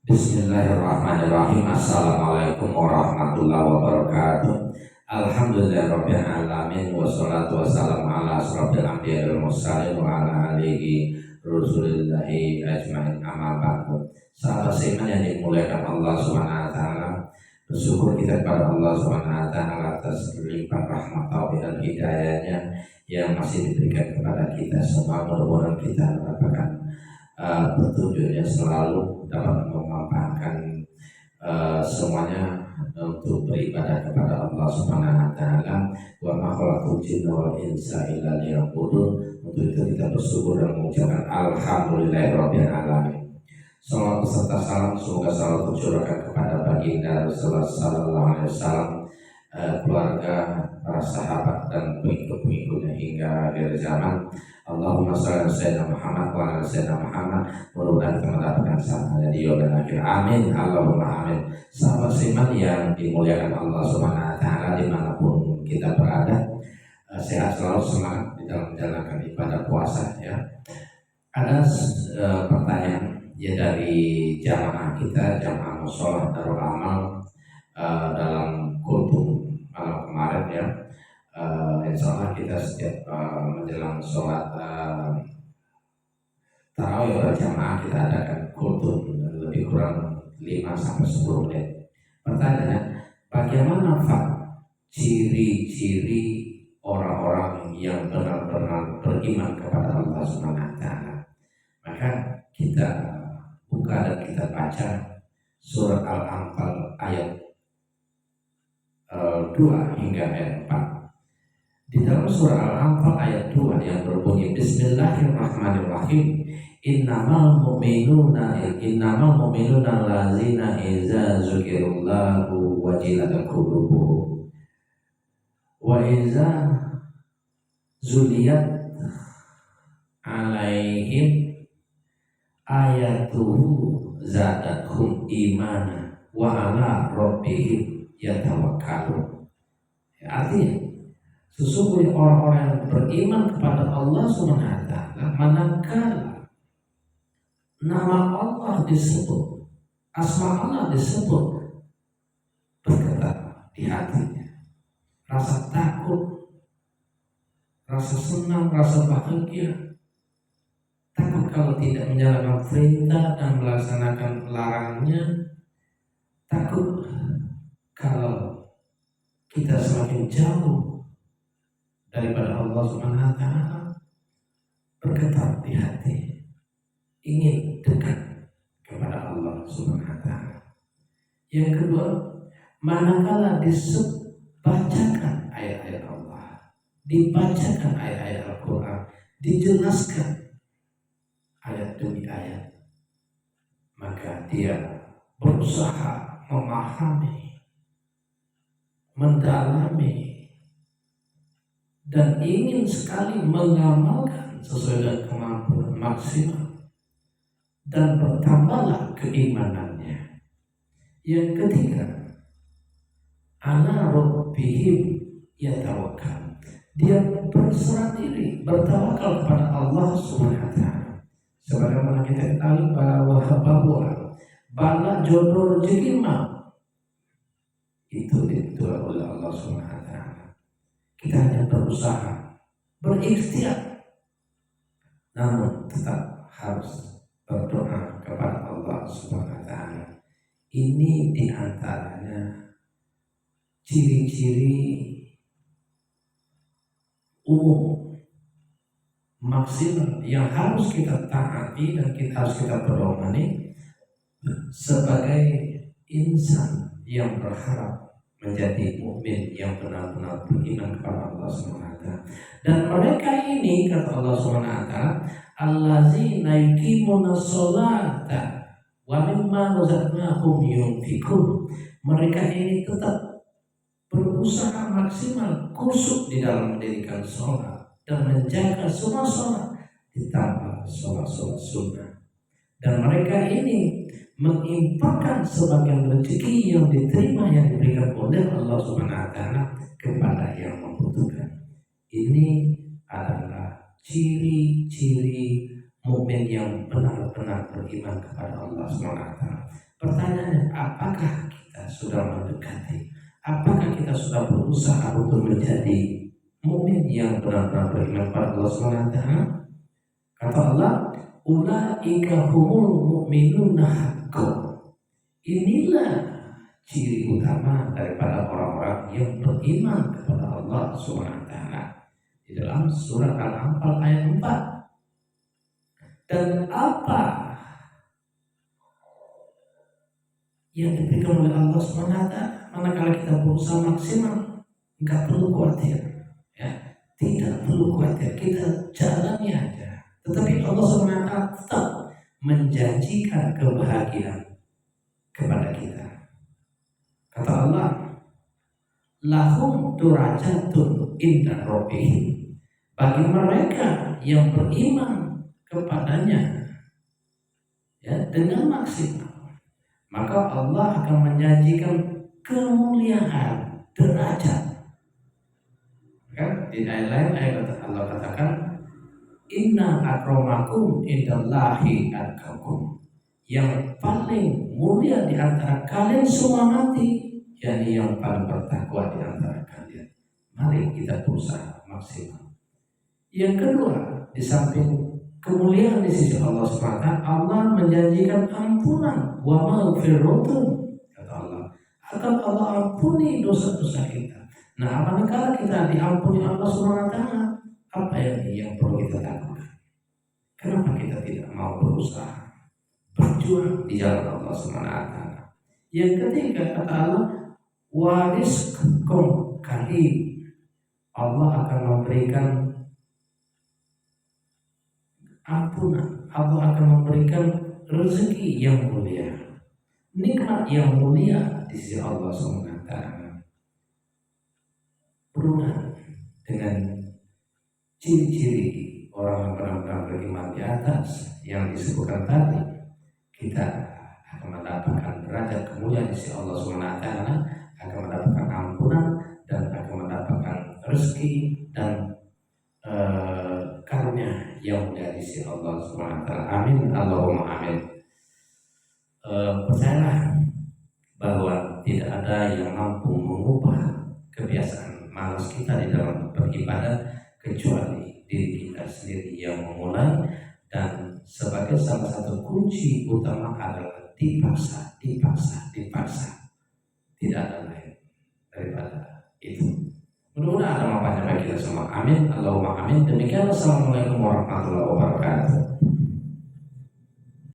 Bismillahirrahmanirrahim. Assalamualaikum warahmatullahi wabarakatuh. Alhamdulillahirabbil alamin wassalatu wassalamu ala asrofil anbiya'i wal mursalin wa ala alihi rasulillahi ajmain, amma ba'du. Sahabat seiman yang dimuliakan Allah Subhanahu wa taala, bersyukur kita kepada Allah Subhanahu wa taala atas limpahan rahmat taufik dan hidayahnya yang masih diberikan kepada kita semua. Mudah-mudahan kita mendapatkan petunjuknya selalu dapat memanfaatkan semuanya untuk beribadah kepada Allah Subhanahu wa taala. Wa ma khalaqtul jinna wal insa illa liya'budun. Untuk itu kita bersyukur dan mengucapkan alhamdulillahirabbil alamin. Salawat serta salam semoga selalu tercurahkan kepada baginda Rasulullah sallallahu alaihi wasallam, keluarga, para sahabat dan pengikut-pengikutnya hingga akhir zaman. Allahumma shalli ala sayyidina Muhammad wa ala sayyidina Muhammad. Mudah-mudahan kita mendapatkan syafaatnya di yaumil akhir. Amin. Allahumma amin. Sahabat seiman yang dimuliakan Allah Subhanahu wa taala dimanapun kita berada, sehat selalu, semangat di dalam menjalankan ibadah puasa ya. Ada pertanyaan ya dari jamaah kita, jamaah musholah Darul Amal, dalam kultum malam kemarin ya. Insya Allah kita setiap menjelang sholat tarawih berjamaah kita adakan kultum lebih kurang 5-10 menit. Pertanyaannya, bagaimana ciri-ciri orang-orang yang benar-benar beriman kepada Allah Subhanahu wa taala? Maka kita buka dan kita baca surat Al-Anfal ayat 2 hingga ayat 4. Di dalam surah Al-Anfal ayat 2 yang berbunyi Bismillahirrahmanirrahim, innamal mu'minuna allazina iza dzukirallahu wajilat qulubuhum wa iza zuliyat alaihim ayatuhu zadathum imana wa ala rabbihim yatawakkalun. Artinya, sesungguhnya orang-orang yang beriman kepada Allah Subhanahu wa taala, manakala nama Allah disebut, asma Allah disebut, bergetar di hatinya rasa takut, rasa senang, rasa bahagia. Takut kalau tidak menjalankan perintah dan melaksanakan larangannya. Takut kalau kita semakin jauh daripada Allah Subhanahu wa taala, bergetar di hati, ingin dekat kepada Allah Subhanahu wa taala. Yang kedua, manakala dibacakan ayat-ayat Allah, dibacakan ayat-ayat Al-Quran, dijelaskan ayat demi ayat, maka dia berusaha memahami, mendalami, dan ingin sekali mengamalkan sesuai dengan kemampuan maksimal, dan bertambahlah keimanannya. Yang ketiga, ala rabbihim yatawakkal, dia berserah diri, bertawakal kepada Allah Subhanahu wa taala. Sebagaimana kita ketahui bahwa bala jodoh rezeki itu ditentukan oleh Allah Subhanahu wa taala. Kita hanya berusaha, berikhtiar, namun tetap harus berdoa kepada Allah Subhanahu wa taala. Ini diantaranya ciri-ciri umum maksimal yang harus kita taati dan harus kita pedomani sebagai insan yang berharap menjadi mukmin yang benar-benar beriman kepada Allah Subhanahu wa taala. Dan mereka ini, kata Allah Subhanahu wa taala, allazina yuqimuna sholata wa mimma razaqnahum yunfiqun. Mereka ini tetap berusaha maksimal khusyuk di dalam mendirikan sholat dan menjaga semua sholat, ditambah sholat-sholat sunnah. Dan mereka ini menginfakkan sebagian rezeki yang diterima, yang diberikan oleh Allah Subhanahu wa taala kepada yang membutuhkan. Ini adalah ciri-ciri mukmin yang benar-benar beriman kepada Allah Subhanahu wa taala. apakah kita sudah mendekati? Apakah kita sudah berusaha untuk menjadi mukmin yang benar-benar beriman pada Allah SWT? Kata Allah, ulaika humul mu'minuna haqqan. Inilah ciri utama daripada orang-orang yang beriman kepada Allah SWT di dalam surat Al-Anfal ayat 4. Dan apa yang diberikan oleh Allah SWT, manakala kita berusaha maksimal, nggak perlu khawatir, ya, tidak perlu khawatir, kita jalani aja. Tetapi Allah SWT tetap menjanjikan kebahagiaan kepada kita. Kata Allah, lahum durajatun inda rabbihim, bagi mereka yang beriman kepadanya, ya, dengan maksimal, maka Allah akan menjanjikan kemuliaan derajat. Kan di ayat lain Allah katakan, inna akramakum indallahi atqakum, yang paling mulia di antara kalian semua nanti, yakni yang paling bertakwa di antara kalian. Mari kita berusaha maksimal. Yang kedua, di samping kemuliaan di sisi Allah SWT, Allah menjanjikan ampunan, wa maghfiratun, kata Allah, akan Allah ampuni dosa-dosa kita. Nah, manakala kita diampuni Allah SWT, apa yang perlu kita lakukan? Kenapa kita tidak mau berusaha berjuang di jalan Allah SWT? Yang ketiga, kata Allah, warizqum karim, Allah akan memberikan ampunan, Allah akan memberikan rezeki yang mulia, nikmat yang mulia di sisi Allah SWT. Berulang dengan ciri-ciri orang yang benar-benar beriman di atas yang disebutkan tadi, kita akan mendapatkan derajat kemuliaan di sisi Allah SWT, akan mendapatkan ampunan dan akan mendapatkan rezeki dan karunia yang mulia di sisi Allah SWT. Amin, Allahumma amin. Percayalah bahwa tidak ada yang mampu mengubah kebiasaan malas kita di dalam beribadah kecuali diri kita sendiri yang memulai, dan sebagai salah satu kunci utama adalah dipaksa. Tidak ada lain daripada itu. Mudah-mudahan ada manfaatnya bagi kita semua. Amin, Allahumma amin. Demikian, assalamualaikum warahmatullahi wabarakatuh.